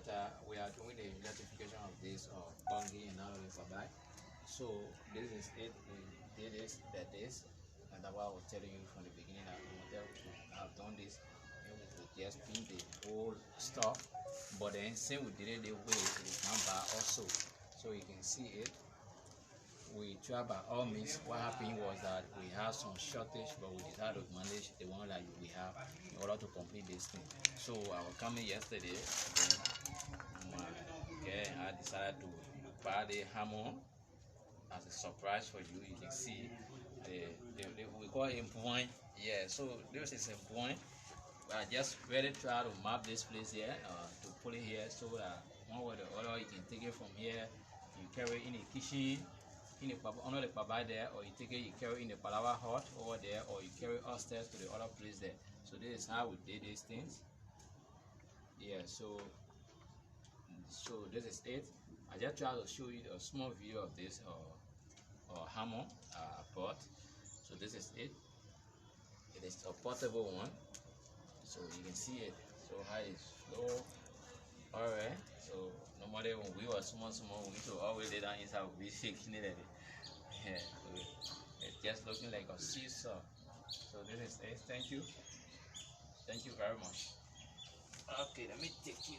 after we are doing the electrification of this bungee and all of it. So this is it. We did this, this, and that's what I was telling you from the beginning. I wanted to have done this, and we could just pin the whole stuff. But then since we did it the way it is not bad also, so you can see it. We tried by all means. What happened was that we had some shortage, but we decided to manage the one that we have in order to complete this thing. So I was coming yesterday, and I decided to buy the hammer as a surprise for you. You can see we call it a point. Yeah, so this is a point. I just really try to map this place here to put it here so that one way or the other you can take it from here, you carry it in the kitchen, in the under the papa there, or you take it, you carry it in the palawa hut over there, or you carry it upstairs to the other place there. So this is how we did these things. Yeah, so this is it. I just try to show you a small video of this hammer I bought. So this is it. It is a portable one, so you can see it. So how it's slow. All right. So normally when we were small, we used to always lay down inside. We shaking it. Yeah. So it's just looking like a seesaw. So this is it. Thank you. Thank you very much. Okay, let me take you.